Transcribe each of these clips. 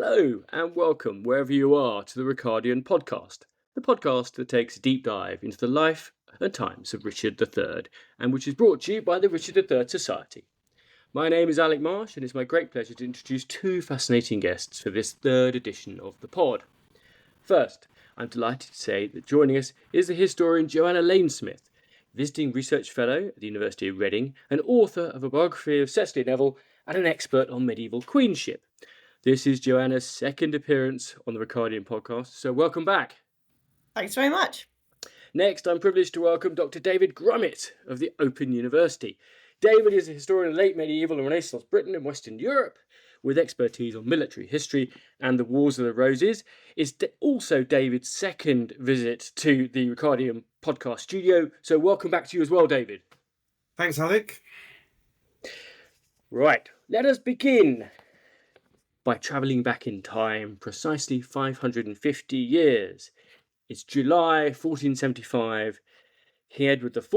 Hello and welcome wherever you are to the Ricardian Podcast, the podcast that takes a deep dive into the life and times of Richard III and which is brought to you by the Richard III Society. My name is Alec Marsh and it's my great pleasure to introduce two fascinating guests for this third edition of the pod. First, I'm delighted to say that joining us is the historian Joanna Laynesmith, visiting research fellow at the University of Reading, and author of a biography of Cecily Neville and an expert on medieval queenship. This is Joanna's second appearance on the Ricardian Podcast, so welcome back. Thanks very much. Next, I'm privileged to welcome Dr David Grummitt of the Open University. David is a historian of late medieval and Renaissance Britain and Western Europe, with expertise on military history and the Wars of the Roses. It's also David's second visit to the Ricardian Podcast studio, so welcome back to you as well, David. Thanks, Alec. Right, let us begin by travelling back in time precisely 550 years. It's July 1475. King Edward IV,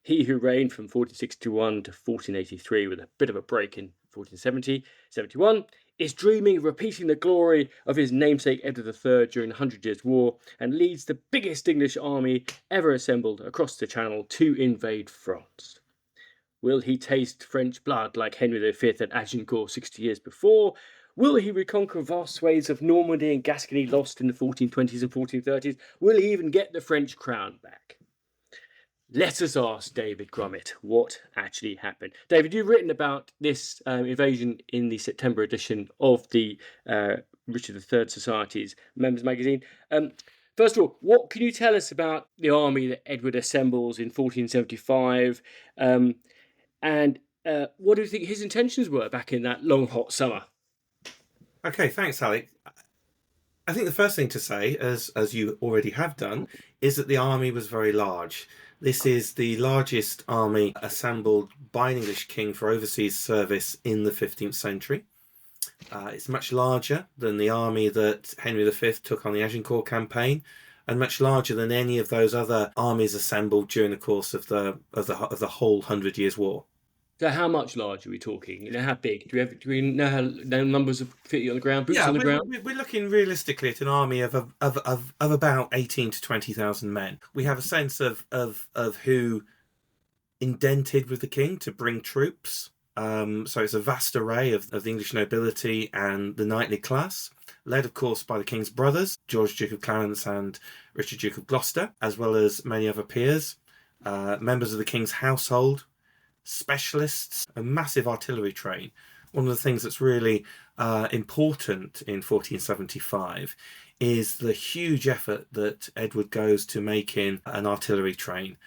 he who reigned from 1461 to 1483 with a bit of a break in 1470-71, is dreaming of repeating the glory of his namesake Edward III during the 100 Years' War and leads the biggest English army ever assembled across the Channel to invade France. Will he taste French blood like Henry V at Agincourt 60 years before? Will he reconquer vast swathes of Normandy and Gascony lost in the 1420s and 1430s? Will he even get the French crown back? Let us ask David Grummitt what actually happened. David, you've written about this invasion in the September edition of the Richard III Society's Members Magazine. First of all, what can you tell us about the army that Edward assembles in 1475? And what do you think his intentions were back in that long, hot summer? Okay, thanks, Alec. I think the first thing to say, as you already have done, is that the army was very large. This is the largest army assembled by an English king for overseas service in the 15th century. It's much larger than the army that Henry V took on the Agincourt campaign, and much larger than any of those other armies assembled during the course of the whole 100 Years' War. So how much large are we talking? You know, how big? Do we know how numbers of fit on the ground, boots on the ground? We're looking realistically at an army of about 18 to 20,000 men. We have a sense of who indented with the king to bring troops. So it's a vast array of the English nobility and the knightly class, led of course by the king's brothers, George Duke of Clarence and Richard Duke of Gloucester, as well as many other peers, members of the king's household, specialists, a massive artillery train. One of the things that's really important in 1475 is the huge effort that Edward goes to making an artillery train,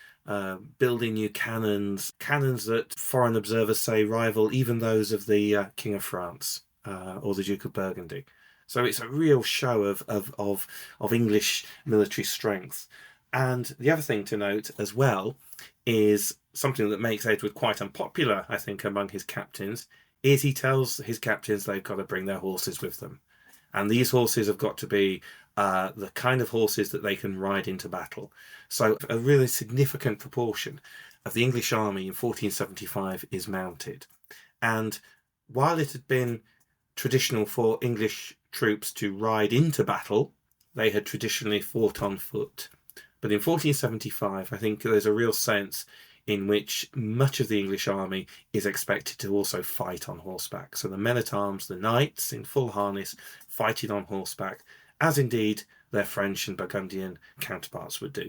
building new cannons that foreign observers say rival even those of the King of France or the Duke of Burgundy. So it's a real show of English military strength. And the other thing to note as well is something that makes Edward quite unpopular, I think, among his captains, is he tells his captains they've got to bring their horses with them. And these horses have got to be the kind of horses that they can ride into battle. So a really significant proportion of the English army in 1475 is mounted. And while it had been traditional for English troops to ride into battle, they had traditionally fought on foot. But in 1475, I think there's a real sense in which much of the English army is expected to also fight on horseback. So the men-at-arms, the knights in full harness, fighting on horseback, as indeed their French and Burgundian counterparts would do.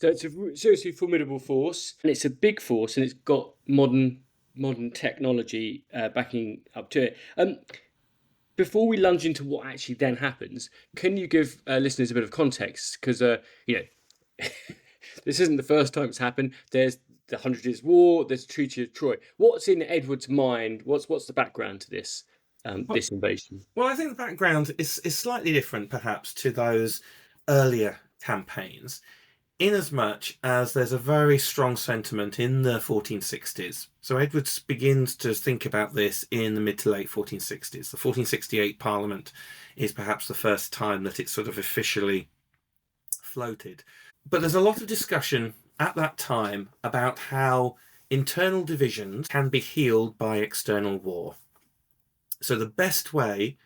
So it's a seriously formidable force, and it's a big force, and it's got modern technology backing up to it. Before we lunge into what actually then happens, can you give listeners a bit of context? Because, this isn't the first time it's happened. There's the 100 Years' War, there's the Treaty of Troy. What's in Edward's mind? What's the background to this this invasion? Well, I think the background is slightly different, perhaps, to those earlier campaigns, inasmuch as there's a very strong sentiment in the 1460s. So Edward begins to think about this in the mid to late 1460s. The 1468 Parliament is perhaps the first time that it's sort of officially floated. But there's a lot of discussion at that time about how internal divisions can be healed by external war. So the best way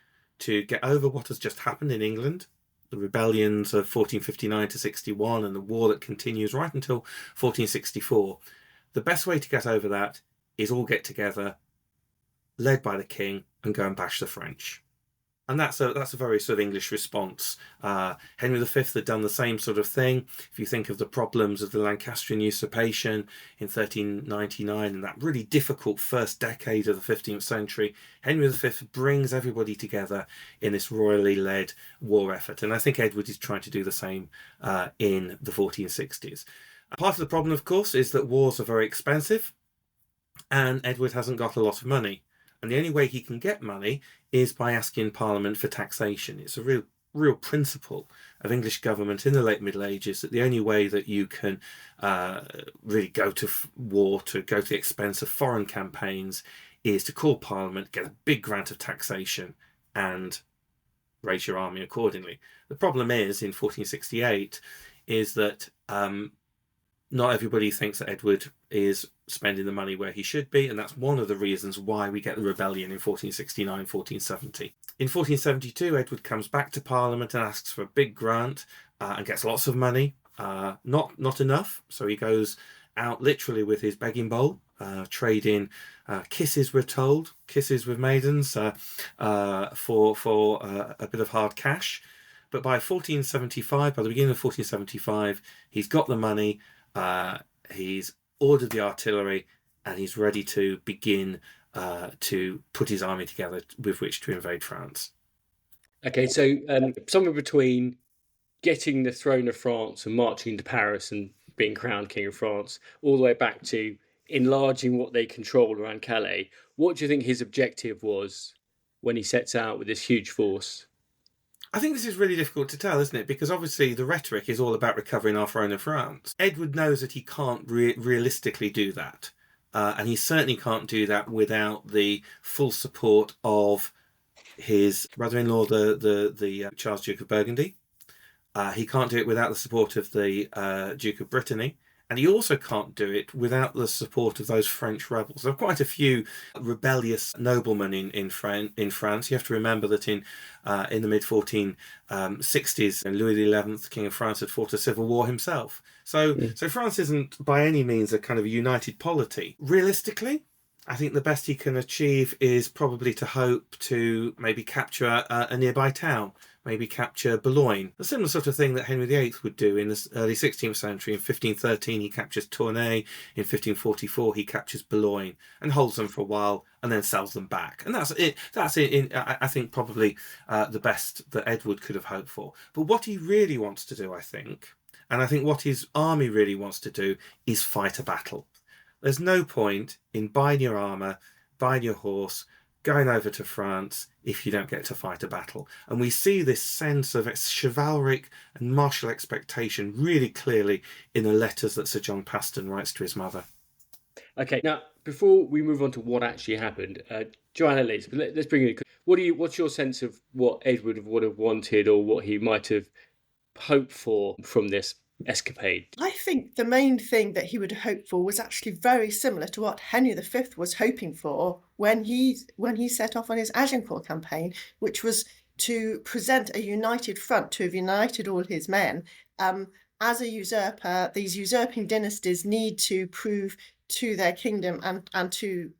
to get over what has just happened in England, the rebellions of 1459 to 61 and the war that continues right until 1464. The best way to get over that is all get together, led by the king, and go and bash the French. And that's a very sort of English response. Henry V had done the same sort of thing. If you think of the problems of the Lancastrian usurpation in 1399 and that really difficult first decade of the 15th century, Henry V brings everybody together in this royally led war effort. And I think Edward is trying to do the same in the 1460s. Part of the problem, of course, is that wars are very expensive and Edward hasn't got a lot of money. And the only way he can get money is by asking Parliament for taxation. It's a real principle of English government in the late Middle Ages that the only way that you can really go to war, to go to the expense of foreign campaigns, is to call Parliament, get a big grant of taxation, and raise your army accordingly. The problem is, in 1468, is that not everybody thinks that Edward is spending the money where he should be, and that's one of the reasons why we get the rebellion in 1469, 1470. In 1472, Edward comes back to Parliament and asks for a big grant and gets lots of money. Not enough, so he goes out literally with his begging bowl, trading kisses, we're told, kisses with maidens for a bit of hard cash. But by 1475, by the beginning of 1475, he's got the money, he's ordered the artillery, and he's ready to begin to put his army together with which to invade France. Okay, so somewhere between getting the throne of France and marching into Paris and being crowned King of France, all the way back to enlarging what they control around Calais, what do you think his objective was when he sets out with this huge force? I think this is really difficult to tell, isn't it? Because obviously the rhetoric is all about recovering our throne of France. Edward knows that he can't realistically do that. And he certainly can't do that without the full support of his brother-in-law, the Charles Duke of Burgundy. He can't do it without the support of the Duke of Brittany. And he also can't do it without the support of those French rebels. There are quite a few rebellious noblemen in France. You have to remember that in the mid-1460s, Louis XI, King of France, had fought a civil war himself. So France isn't by any means a kind of united polity. Realistically, I think the best he can achieve is probably to hope to maybe capture a nearby town, maybe capture Boulogne. A similar sort of thing that Henry VIII would do in the early 16th century. In 1513, he captures Tournai. In 1544, he captures Boulogne and holds them for a while and then sells them back. And that's it. I think probably the best that Edward could have hoped for. But what he really wants to do, I think, and I think what his army really wants to do, is fight a battle. There's no point in buying your armour, buying your horse, going over to France if you don't get to fight a battle. And we see this sense of chivalric and martial expectation really clearly in the letters that Sir John Paston writes to his mother. Okay, now before we move on to what actually happened, Joanna Laynesmith, let's bring in. What's your sense of what Edward would have wanted, or what he might have hoped for from this escapade? I think the main thing that he would hope for was actually very similar to what Henry V was hoping for when he set off on his Agincourt campaign, which was to present a united front, to have united all his men. As a usurper, these usurping dynasties need to prove to their kingdom and to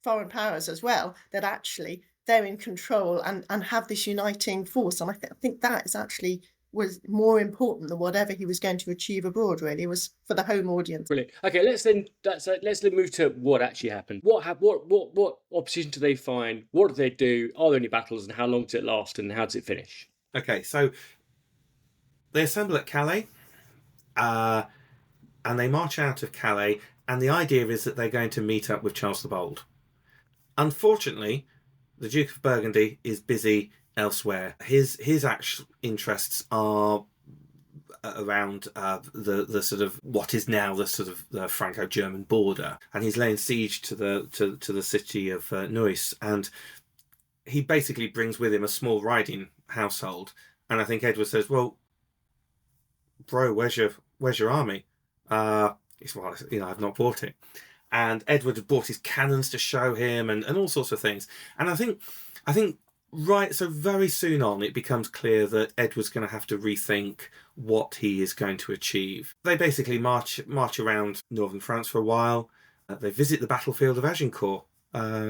foreign powers as well that actually they're in control and have this uniting force. And I think that is actually was more important than whatever he was going to achieve abroad. Really, it was for the home audience. Brilliant. Okay, let's then move to what actually happened. What opposition do they find? What do they do? Are there any battles, and how long does it last, and how does it finish? Okay, so they assemble at Calais, and they march out of Calais, and the idea is that they're going to meet up with Charles the Bold. Unfortunately, the Duke of Burgundy is busy elsewhere. His actual interests are around the sort of what is now the sort of the Franco-German border, and he's laying siege to the city of Neuss, and he basically brings with him a small riding household. And I think Edward says, "Well, bro, where's your army?" He's, "Well, I've not bought it." And Edward had bought his cannons to show him, and all sorts of things. And I think Right, so very soon on, it becomes clear that Edward's going to have to rethink what he is going to achieve. They basically march around northern France for a while. They visit the battlefield of Agincourt.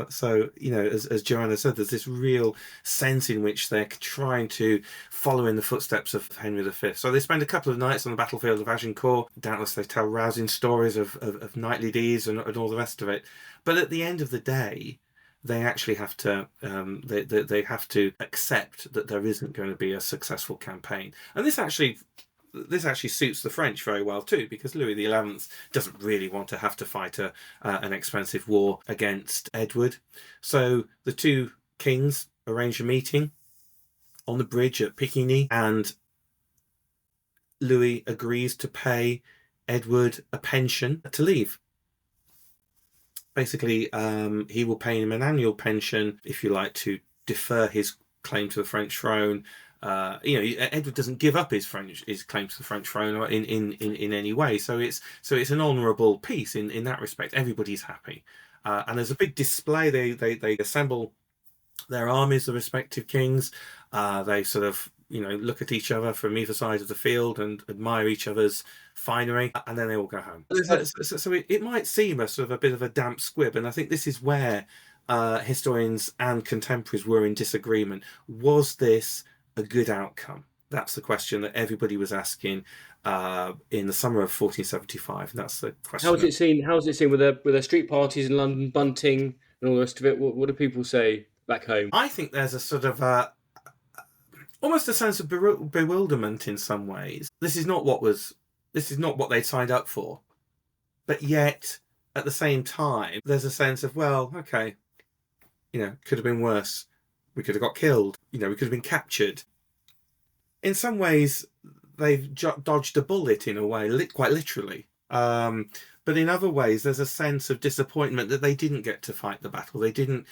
So, as Joanna said, there's this real sense in which they're trying to follow in the footsteps of Henry V. So they spend a couple of nights on the battlefield of Agincourt. Doubtless they tell rousing stories of knightly deeds and all the rest of it. But at the end of the day, they actually have to they have to accept that there isn't going to be a successful campaign, and this actually suits the French very well too, because Louis XI doesn't really want to have to fight an expensive war against Edward. So the two kings arrange a meeting on the bridge at Picquigny, and Louis agrees to pay Edward a pension to leave. Basically, he will pay him an annual pension, if you like, to defer his claim to the French throne. Edward doesn't give up his claim to the French throne in any way. So it's an honourable peace in that respect. Everybody's happy, and there's a big display. They assemble their armies, the respective kings. They sort of look at each other from either side of the field and admire each other's finery, and then they all go home. So it might seem a sort of a bit of a damp squib, and I think this is where historians and contemporaries were in disagreement. Was this a good outcome? That's the question that everybody was asking in the summer of 1475, and that's the question. How's it seen with their street parties in London, bunting, and all the rest of it? What do people say back home? I think there's a sort of almost a sense of bewilderment in some ways. This is not what they signed up for, but yet at the same time, there's a sense of, well, okay, could have been worse. We could have got killed. We could have been captured. In some ways, they've dodged a bullet in a way, quite literally. But in other ways, there's a sense of disappointment that they didn't get to fight the battle. They didn't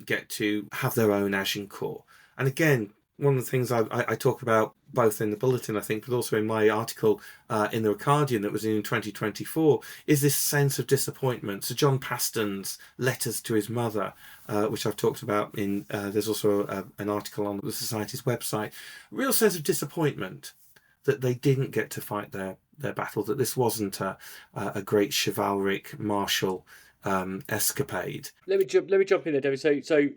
get to have their own Agincourt. And again, one of the things I talk about both in the bulletin, I think, but also in my article in the Ricardian that was in 2024, is this sense of disappointment. So John Paston's letters to his mother, which I've talked about in, there's also an article on the Society's website, real sense of disappointment that they didn't get to fight their battle, that this wasn't a great chivalric martial escapade. Let me jump in there, David. So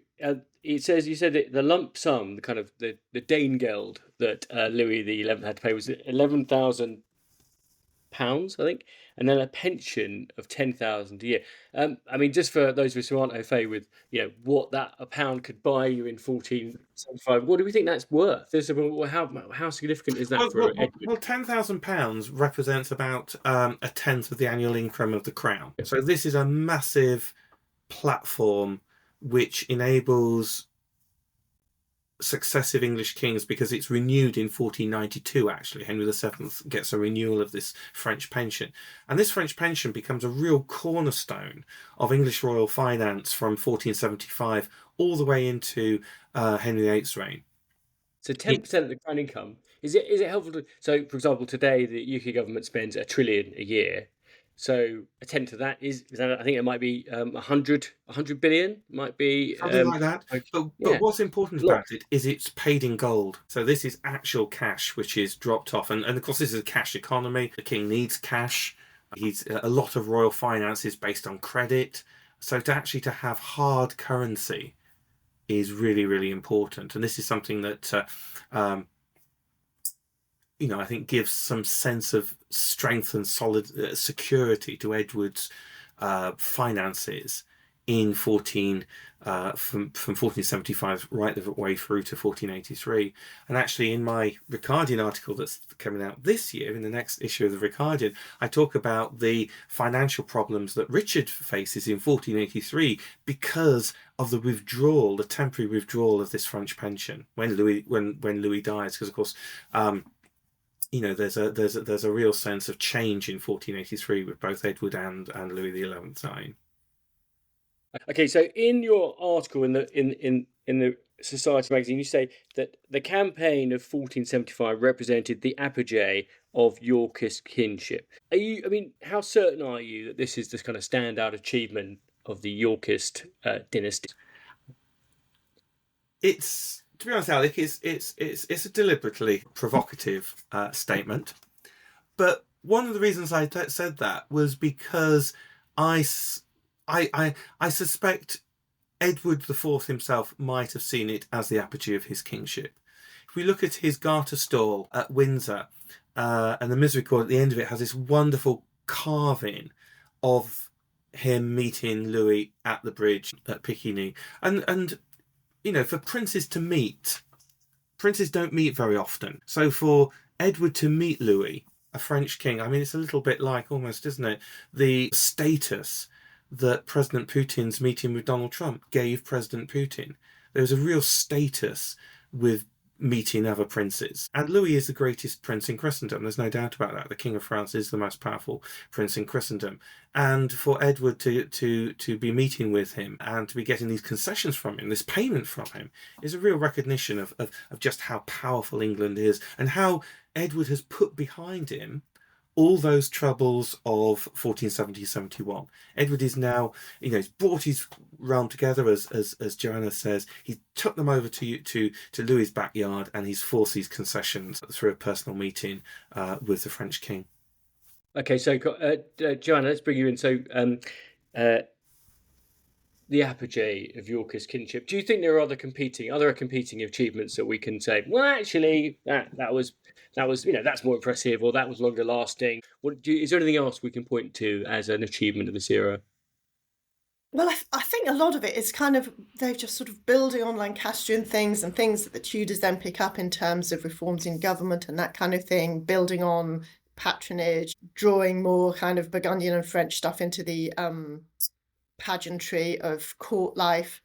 it says, you said the lump sum, the kind of the Danegeld that Louis XI had to pay was £11,000, I think, and then a pension of $10,000 a year. I mean, just for those of us who aren't au fait with what a pound could buy you in 1475, what do we think that's worth? How significant is that for Edward? Well, £10,000 represents about a tenth of the annual income of the crown. So this is a massive platform which enables successive English kings, because it's renewed in 1492 actually. Henry VII gets a renewal of this French pension, and this French pension becomes a real cornerstone of English royal finance from 1475 all the way into Henry VIII's reign. So 10% of the crown income, is it helpful to, so for example today the UK government spends $1 trillion a year, so a tenth of that is that, I think it might be 100 billion, might be something like that. But what's important about it is it's paid in gold. So this is actual cash which is dropped off, and of course this is a cash economy. The king needs cash. A lot of royal finance is based on credit. So to have hard currency is really, really important, and this is something that I think gives some sense of strength and solid security to Edward's finances in from 1475 right the way through to 1483. And actually, in my Ricardian article that's coming out this year, in the next issue of the Ricardian, I talk about the financial problems that Richard faces in 1483 because of the temporary withdrawal of this French pension when Louis dies, because of course. There's a real sense of change in 1483 with both Edward and Louis XI dying. Okay, so in your article in the Society magazine, you say that the campaign of 1475 represented the apogee of Yorkist kinship. How certain are you that this is this kind of standout achievement of the Yorkist dynasty? It's, to be honest, Alec, it's a deliberately provocative statement. But one of the reasons I said that was because I suspect Edward IV himself might have seen it as the apogee of his kingship. If we look at his Garter stall at Windsor, and the Misericord at the end of it has this wonderful carving of him meeting Louis at the bridge at Picquigny. And you know, for princes to meet, princes don't meet very often. So for Edward to meet Louis, a French king, I mean, it's a little bit like, almost, isn't it, the status that President Putin's meeting with Donald Trump gave President Putin. There was a real status with meeting other princes. And Louis is the greatest prince in Christendom. There's no doubt about that. The King of France is the most powerful prince in Christendom. And for Edward to be meeting with him and to be getting these concessions from him, this payment from him, is a real recognition of just how powerful England is and how Edward has put behind him all those troubles of 1470-71. Edward is now, you know, he's brought his realm together, as Joanna says. He took them over to Louis's backyard, and he's forced these concessions through a personal meeting with the French king. Okay, so Joanna, let's bring you in. So the apogee of Yorkist kinship. Do you think there are other competing achievements that we can say, well, actually, that was that's more impressive, or that was longer lasting? Is there anything else we can point to as an achievement of this era? Well, I think a lot of it is kind of, they're just sort of building on Lancastrian things and things that the Tudors then pick up in terms of reforms in government and that kind of thing, building on patronage, drawing more kind of Burgundian and French stuff into the pageantry of court life.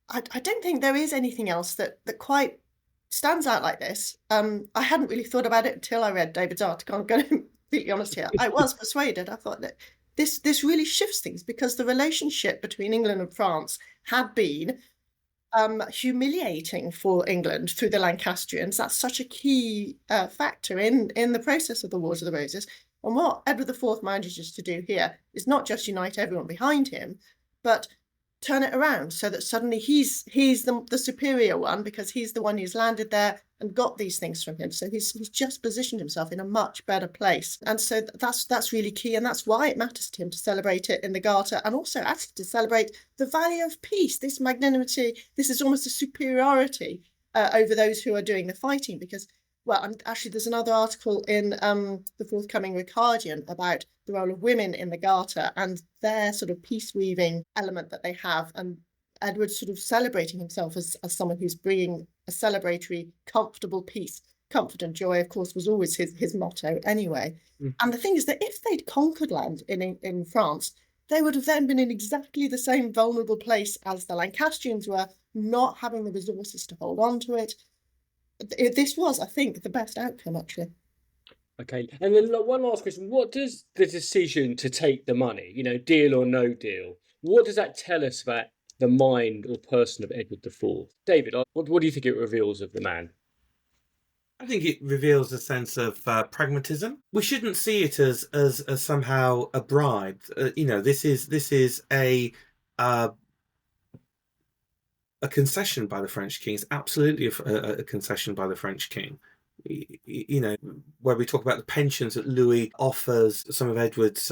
I don't think there is anything else that quite stands out like this. I hadn't really thought about it until I read David's article. I'm going to be completely honest here. I was persuaded. I thought that this really shifts things, because the relationship between England and France had been humiliating for England through the Lancastrians. That's such a key factor in the process of the Wars of the Roses. And what Edward IV manages to do here is not just unite everyone behind him, but turn it around so that suddenly he's the superior one, because he's the one who's landed there and got these things from him. So he's just positioned himself in a much better place. And so that's really key. And that's why it matters to him to celebrate it in the Garter, and also actually to celebrate the value of peace, this magnanimity. This is almost a superiority over those who are doing the fighting, because, well, and actually there's another article in the forthcoming Ricardian about the role of women in the Garter and their sort of peace-weaving element that they have, and Edward sort of celebrating himself as someone who's bringing a celebratory, comfortable peace. Comfort and joy, of course, was always his motto anyway. And the thing is that if they'd conquered land in France, they would have then been in exactly the same vulnerable place as the Lancastrians were, not having the resources to hold on to it. This was, I think, the best outcome, actually. Okay, and then one last question. What does the decision to take the money, deal or no deal, what does that tell us about the mind or person of Edward IV? David, what do you think it reveals of the man? I think it reveals a sense of pragmatism. We shouldn't see it as somehow a bribe. This is a concession by the French king. It's absolutely a concession by the French king. Where we talk about the pensions that Louis offers some of Edward's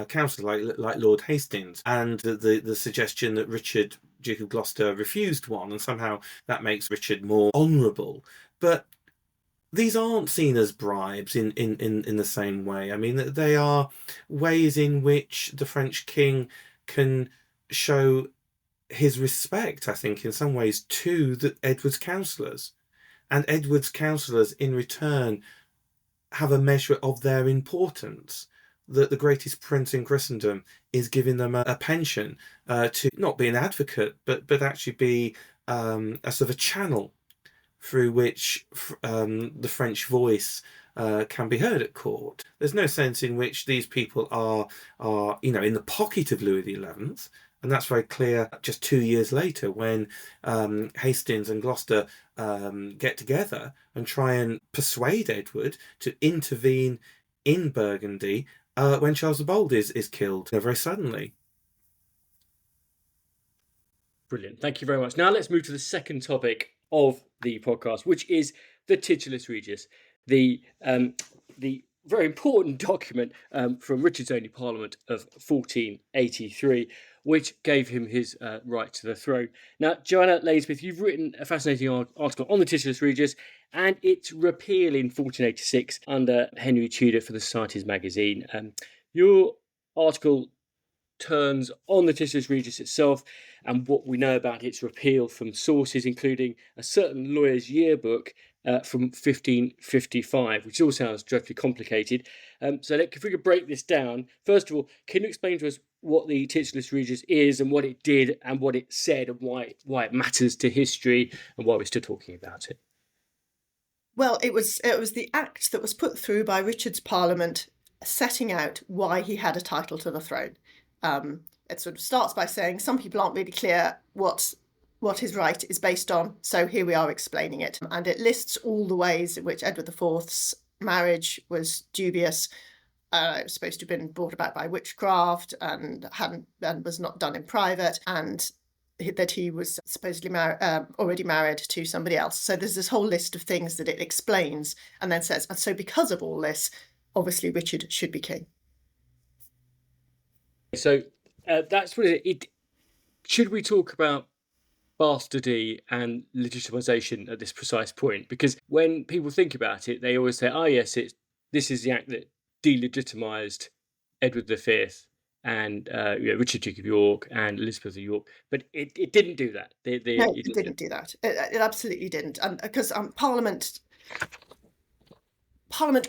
councillors, like Lord Hastings, and the suggestion that Richard, Duke of Gloucester, refused one, and somehow that makes Richard more honourable. But these aren't seen as bribes in the same way. I mean, they are ways in which the French king can show his respect, I think, in some ways, to Edward's councillors. And Edward's councillors, in return, have a measure of their importance. That the greatest prince in Christendom is giving them a pension to not be an advocate, but actually be a sort of a channel through which the French voice can be heard at court. There's no sense in which these people are in the pocket of Louis XI. And that's very clear just 2 years later when Hastings and Gloucester get together and try and persuade Edward to intervene in Burgundy when Charles the Bold is killed very suddenly. Brilliant. Thank you very much. Now let's move to the second topic of the podcast, which is the Titulus Regius, the very important document from Richard's only Parliament of 1483, which gave him his right to the throne. Now, Joanna Laynesmith, you've written a fascinating article on the Titulus Regius and its repeal in 1486 under Henry Tudor for the Society's magazine. Your article turns on the Titulus Regius itself and what we know about its repeal from sources including a certain lawyer's yearbook from 1555, which all sounds dreadfully complicated. So if we could break this down, first of all, can you explain to us what the Titulus Regius is and what it did and what it said and why it matters to history and why we're still talking about it? Well, it was the act that was put through by Richard's Parliament setting out why he had a title to the throne. It sort of starts by saying some people aren't really clear what his right is based on, so here we are explaining it. And it lists all the ways in which Edward IV's marriage was dubious. It was supposed to have been brought about by witchcraft and was not done in private, and that he was supposedly already married to somebody else. So there's this whole list of things that it explains and then says, and so because of all this, obviously Richard should be king. So that's what it. Should we talk about bastardy and legitimisation at this precise point? Because when people think about it, they always say, "Oh yes, this is the act that delegitimised Edward V and Richard Duke of York and Elizabeth of York," but it didn't do that. No, it didn't do that. It absolutely didn't, and because Parliament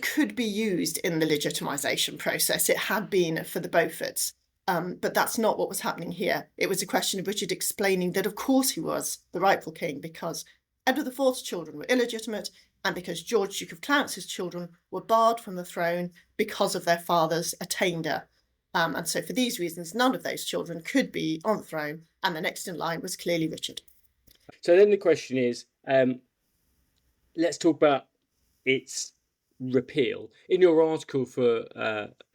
could be used in the legitimisation process. It had been for the Beauforts. But that's not what was happening here. It was a question of Richard explaining that, of course, he was the rightful king because Edward IV's children were illegitimate and because George, Duke of Clarence's children were barred from the throne because of their father's attainder. And so for these reasons, none of those children could be on the throne, and the next in line was clearly Richard. So then the question is, let's talk about its repeal. In your article for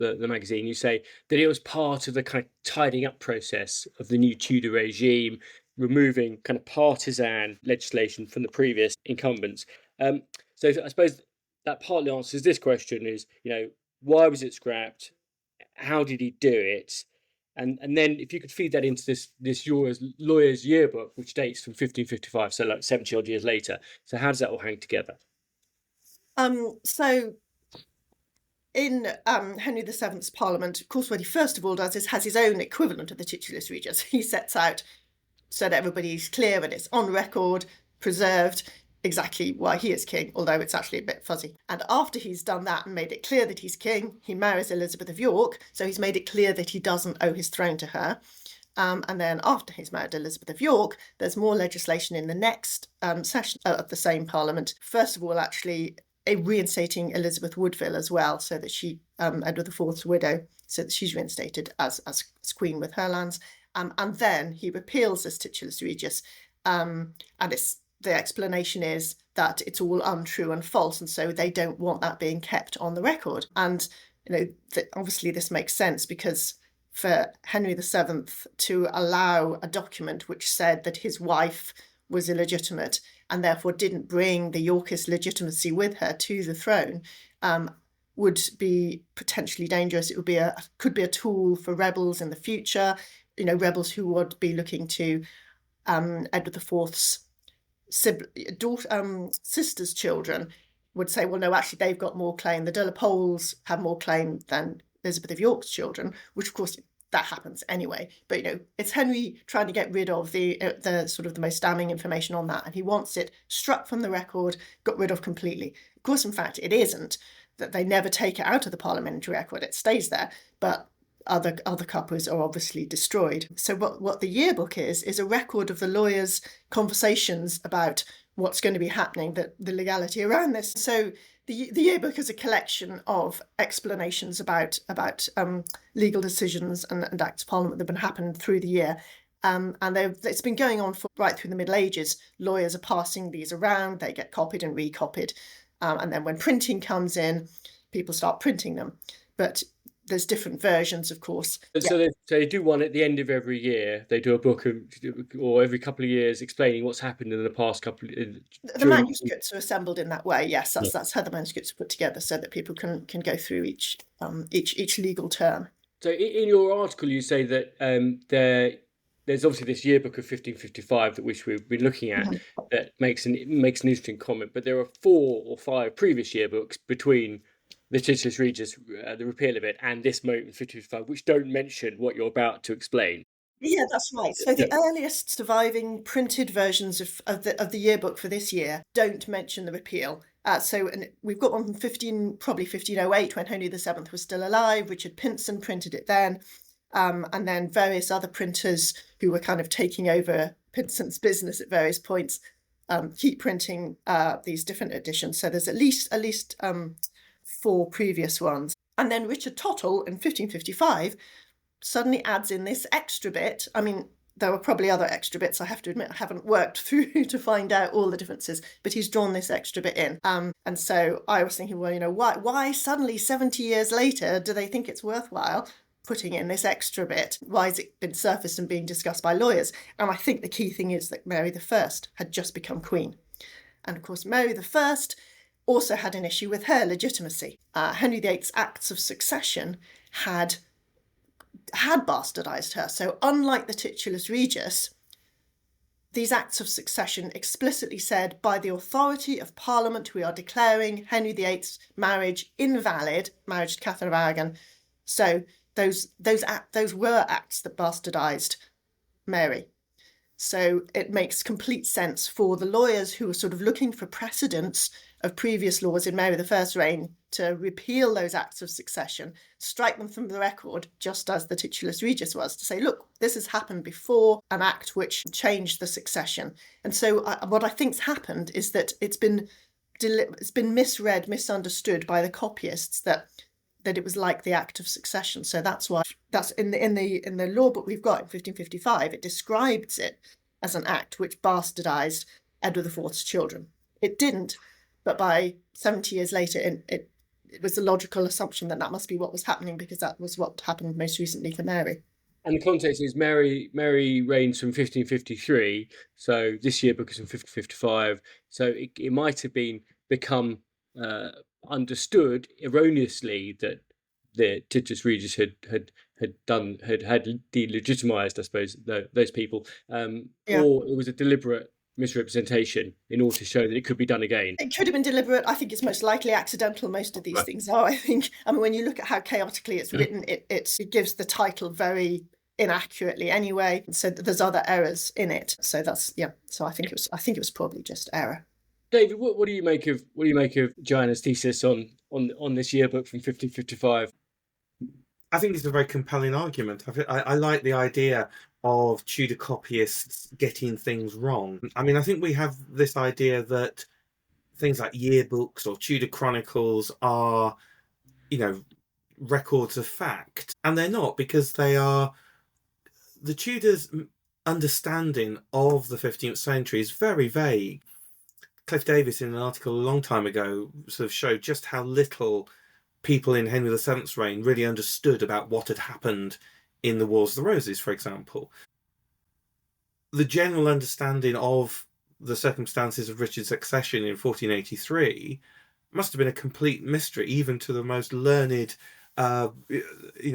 the magazine, you say that it was part of the kind of tidying up process of the new Tudor regime, removing kind of partisan legislation from the previous incumbents. So I suppose that partly answers this question: is why was it scrapped? How did he do it? And then if you could feed that into this lawyer's yearbook, which dates from 1555, so like 70 odd years later. So how does that all hang together? So in Henry VII's Parliament, of course, what he first of all does is has his own equivalent of the Titulus Regius. He sets out so that everybody's clear and it's on record, preserved, exactly why he is king, although it's actually a bit fuzzy. And after he's done that and made it clear that he's king, he marries Elizabeth of York, so he's made it clear that he doesn't owe his throne to her. And then after he's married Elizabeth of York, there's more legislation in the next session of the same Parliament. First of all, actually, reinstating Elizabeth Woodville as well, so that she, Edward IV's widow, so that she's reinstated as queen with her lands. And then he repeals this Titulus Regius, and the explanation is that it's all untrue and false, and so they don't want that being kept on the record. And obviously this makes sense because for Henry VII to allow a document which said that his wife was illegitimate and therefore didn't bring the Yorkist legitimacy with her to the throne would be potentially dangerous. It could be a tool for rebels in the future, rebels who would be looking to Edward IV's sister's children would say, well, no, actually they've got more claim. The De La Poles have more claim than Elizabeth of York's children, which of course that happens anyway. But it's Henry trying to get rid of the sort of the most damning information on that, and he wants it struck from the record, got rid of completely. Of course, in fact, it isn't that they never take it out of the parliamentary record; it stays there, but other couples are obviously destroyed. So what the yearbook is a record of the lawyers' conversations about what's going to be happening, the legality around this. So the yearbook is a collection of explanations about legal decisions and acts of parliament that have been happened through the year. And it's been going on right through the Middle Ages. Lawyers are passing these around, they get copied and recopied. And then when printing comes in, people start printing them. But there's different versions, of course. So they do one at the end of every year. They do a book or every couple of years explaining what's happened in the past couple. The manuscripts are assembled in that way. Yes, that's how the manuscripts are put together, so that people can go through each legal term. So in your article, you say that there's obviously this yearbook of 1555 which we've been looking at that makes an interesting comment, but there are 4 or 5 previous yearbooks between the Titulus Regius, the repeal of it, and this moment in 1555, which don't mention what you're about to explain. Yeah, that's right. So the earliest surviving printed versions of the yearbook for this year don't mention the repeal. And we've got one from probably 1508, when Henry VII was still alive. Richard Pinson printed it then. And then various other printers who were kind of taking over Pinson's business at various points keep printing these different editions. So there's at least 4 previous ones. And then Richard Tottle in 1555 suddenly adds in this extra bit. I mean, there were probably other extra bits, I have to admit. I haven't worked through to find out all the differences, but he's drawn this extra bit in. And so I was thinking, well, why suddenly 70 years later do they think it's worthwhile putting in this extra bit? Why has it been surfaced and being discussed by lawyers? And I think the key thing is that Mary I had just become queen. And of course, Mary I also had an issue with her legitimacy. Henry VIII's acts of succession had bastardized her. So unlike the Titulus Regius, these acts of succession explicitly said, by the authority of Parliament, we are declaring Henry VIII's marriage invalid, marriage to Catherine of Aragon. So those were acts that bastardized Mary. So it makes complete sense for the lawyers who were sort of looking for precedents of previous laws in Mary I's reign to repeal those acts of succession, strike them from the record, just as the Titulus Regius was, to say, look, this has happened before, an act which changed the succession. And so what I think's happened is that it's been misread, misunderstood by the copyists that it was like the act of succession. So that's why in the law book we've got in 1555, it describes it as an act which bastardized Edward IV's children. It didn't, but by 70 years later, it was a logical assumption that must be what was happening, because that was what happened most recently for Mary. And the context is Mary reigns from 1553, so this yearbook is from 1555. So it might have become understood erroneously that the Titulus Regius had delegitimized, I suppose, those people, or it was a deliberate misrepresentation in order to show that it could be done again. It could have been deliberate. I think it's most likely accidental. Most of these things are. I mean, when you look at how chaotically it's written, it gives the title very inaccurately anyway. So there's other errors in it. So that's So I think it was probably just error. David, what do you make of Joanna's thesis on this yearbook from 1555? I think it's a very compelling argument. I like the idea of Tudor copyists getting things wrong. I mean, I think we have this idea that things like yearbooks or Tudor chronicles are, records of fact, and they're not, because they are the Tudors' understanding of the 15th century is very vague. Cliff Davis, in an article a long time ago, sort of showed just how little people in Henry VII's reign really understood about what had happened in the Wars of the Roses, for example. The general understanding of the circumstances of Richard's accession in 1483 must have been a complete mystery, even to the most learned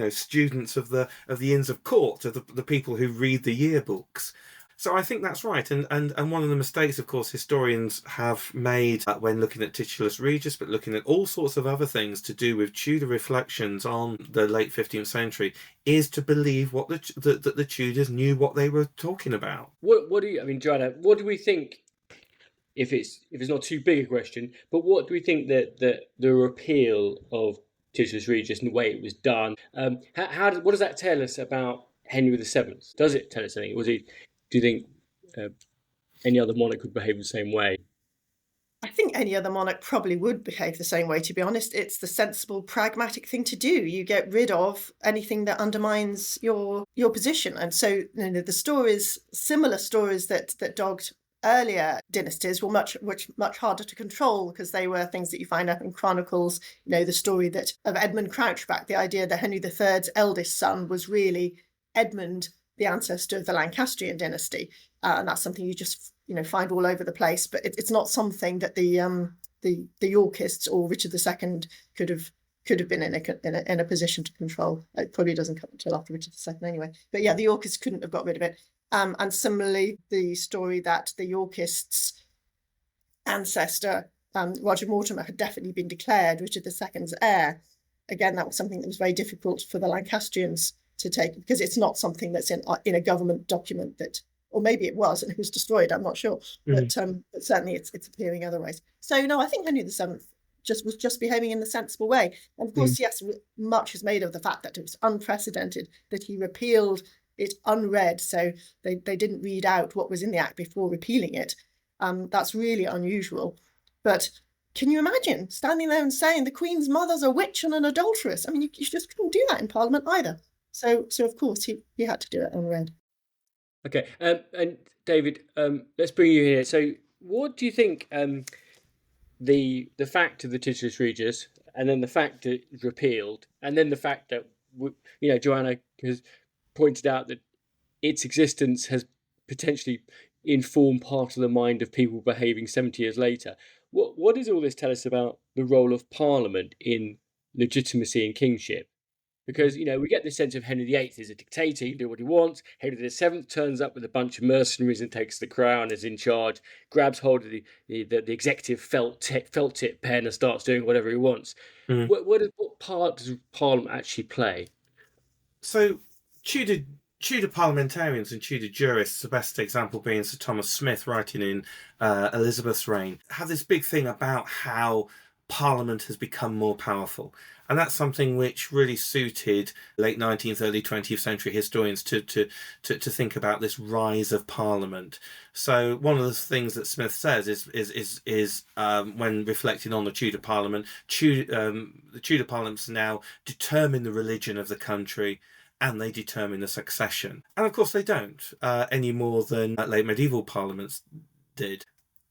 students of the Inns of Court, of the people who read the yearbooks. So I think that's right. And one of the mistakes, of course, historians have made when looking at Titulus Regius, but looking at all sorts of other things to do with Tudor reflections on the late 15th century, is to believe that the Tudors knew what they were talking about. What do you, Joanna, what do we think, if it's not too big a question, but what do we think that the repeal of Titulus Regius and the way it was done, what does that tell us about Henry VII? Does it tell us anything? Do you think any other monarch would behave the same way? I think any other monarch probably would behave the same way, to be honest. It's the sensible, pragmatic thing to do. You get rid of anything that undermines your position. And so the similar stories that dogged earlier dynasties were much harder to control, because they were things that you find up in chronicles. The story that of Edmund Crouchback, the idea that Henry III's eldest son was really Edmund, the ancestor of the Lancastrian dynasty, and that's something you just find all over the place. But it's not something that the Yorkists or Richard II could have been in a position to control. It probably doesn't come until after Richard II anyway. But yeah, the Yorkists couldn't have got rid of it. And similarly, the story that the Yorkists' ancestor, Roger Mortimer, had definitely been declared Richard II's heir. Again, that was something that was very difficult for the Lancastrians to take, because it's not something that's in a government document that, or maybe it was and it was destroyed, I'm not sure. But certainly it's appearing otherwise. So no, I think Henry VII was just behaving in the sensible way. And of course, yes, much is made of the fact that it was unprecedented, that he repealed it unread, so they didn't read out what was in the Act before repealing it. That's really unusual. But can you imagine standing there and saying the Queen's mother's a witch and an adulteress? I mean, you just couldn't do that in Parliament either. So of course he had to do it unread. Okay, and David, let's bring you here. So what do you think the fact of the Titulus Regius, and then the fact that it's repealed, and then the fact that Joanna has pointed out that its existence has potentially informed part of the mind of people behaving 70 years later. What does all this tell us about the role of Parliament in legitimacy and kingship? Because, we get this sense of Henry VIII is a dictator, he can do what he wants. Henry VII turns up with a bunch of mercenaries and takes the crown, is in charge, grabs hold of the executive felt tip pen and starts doing whatever he wants. What part does Parliament actually play? So Tudor parliamentarians and Tudor jurists, the best example being Sir Thomas Smith, writing in Elizabeth's reign, have this big thing about how Parliament has become more powerful. And that's something which really suited late 19th, early 20th century historians to think about this rise of Parliament. So one of the things that Smith says is when reflecting on the Tudor Parliament, the Tudor Parliaments now determine the religion of the country, and they determine the succession. And of course they don't, any more than late medieval parliaments did.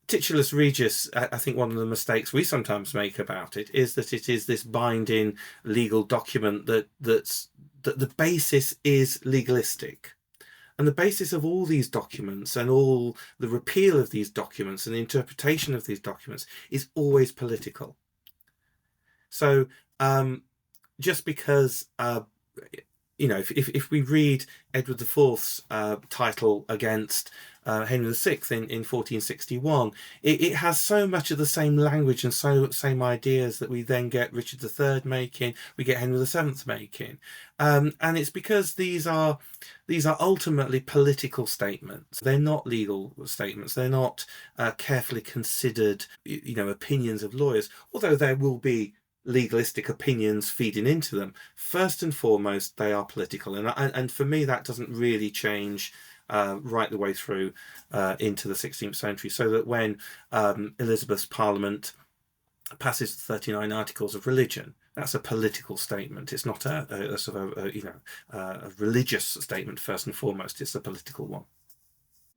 Titulus Regius, I think one of the mistakes we sometimes make about it is that it is this binding legal document that the basis is legalistic. And the basis of all these documents and all the repeal of these documents and the interpretation of these documents is always political. So just because if we read Edward IV's title against Henry VI in 1461, it has so much of the same language and same ideas that we then get Richard III making, we get Henry VII making, and it's because these are ultimately political statements. They're not legal statements. They're not carefully considered, opinions of lawyers. Although there will be legalistic opinions feeding into them, first and foremost they are political, and for me that doesn't really change right the way through into the 16th century, so that when Elizabeth's Parliament passes the 39 Articles of Religion, that's a political statement. It's not a sort of a religious statement first and foremost. It's a political one,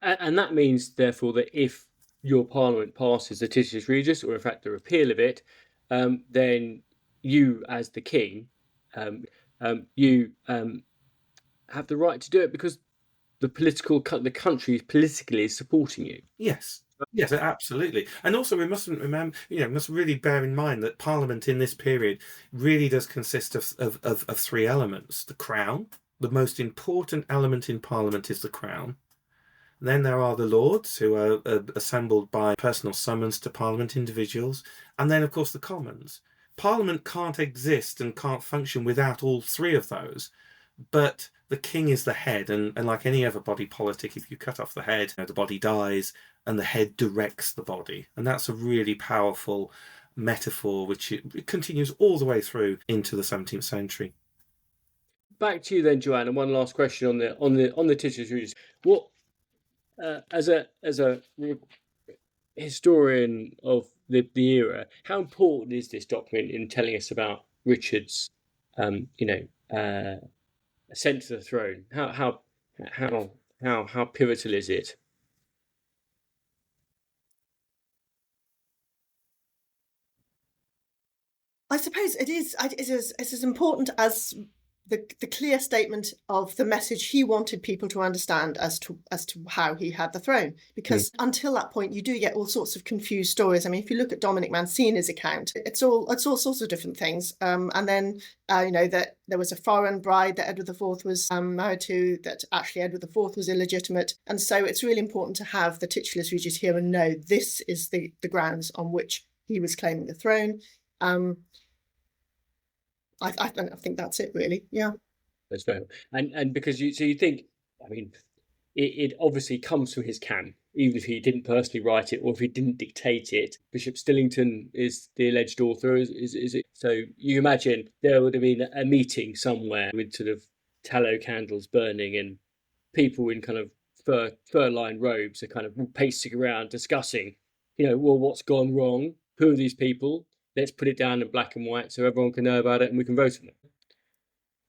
and that means therefore that if your Parliament passes the Titulus Regius, or in fact the repeal of it, then you, as the king, you have the right to do it because the country politically is supporting you. Yes, absolutely. And also we mustn't remember, must really bear in mind that Parliament in this period really does consist of three elements. The crown, the most important element in Parliament is the crown. Then there are the Lords, who are assembled by personal summons to Parliament, individuals. And then, of course, the Commons. Parliament can't exist and can't function without all three of those. But the king is the head. And like any other body politic, if you cut off the head, the body dies and the head directs the body. And that's a really powerful metaphor, which it continues all the way through into the 17th century. Back to you then, Joanna. One last question on the Titulus Regius. What as a historian of the era, how important is this document in telling us about Richard's, ascent to the throne? How pivotal is it? I suppose it is as important as the clear statement of the message he wanted people to understand as to how he had the throne. Because until that point, you do get all sorts of confused stories. I mean, if you look at Dominic Mancini's account, it's all sorts of different things. And then that there was a foreign bride that Edward IV was married to, that actually Edward IV was illegitimate. And so it's really important to have the Titulus Regius here and know this is the grounds on which he was claiming the throne. I think that's it, really. Yeah, that's fair. And because you think, I mean, it obviously comes from his canon, even if he didn't personally write it or if he didn't dictate it. Bishop Stillington is the alleged author, is it? So you imagine there would have been a meeting somewhere with sort of tallow candles burning and people in kind of fur-lined robes are kind of pacing around discussing, well, what's gone wrong? Who are these people? Let's put it down in black and white so everyone can know about it and we can vote on it.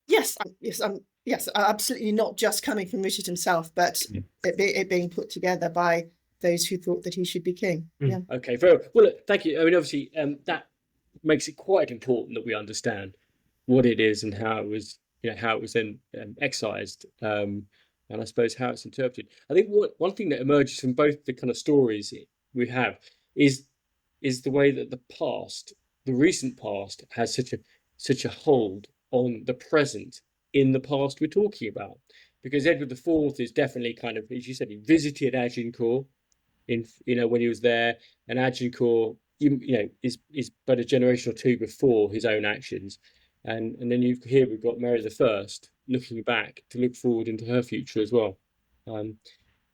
Yes, absolutely not just coming from Richard himself, but it being put together by those who thought that he should be king. Yeah. Okay, very well. Look, thank you. I mean, obviously, that makes it quite important that we understand what it is and how it was, how it was then excised, and I suppose how it's interpreted. I think one thing that emerges from both the kind of stories we have is the way that the recent past, has such a hold on the present in the past we're talking about. Because Edward IV is definitely kind of, as you said, he visited Agincourt when he was there, and Agincourt is but a generation or two before his own actions, and then we've got Mary I looking back to look forward into her future as well.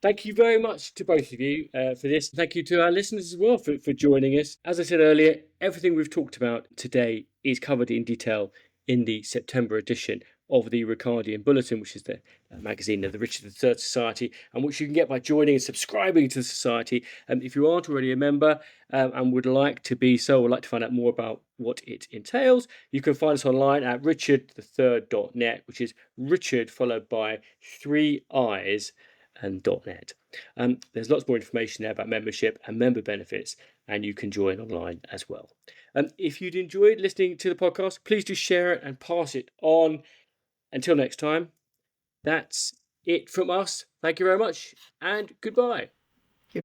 Thank you very much to both of you for this. Thank you to our listeners as well for joining us. As I said earlier, everything we've talked about today is covered in detail in the September edition of the Ricardian Bulletin, which is the magazine of the Richard III Society, and which you can get by joining and subscribing to the Society. If you aren't already a member and would like to be so, or like to find out more about what it entails, you can find us online at richard3rd.net, which is Richard followed by 3 I's and .net. There's lots more information there about membership and member benefits, and you can join online as well. If you'd enjoyed listening to the podcast, please do share it and pass it on. Until next time, that's it from us. Thank you very much, and goodbye.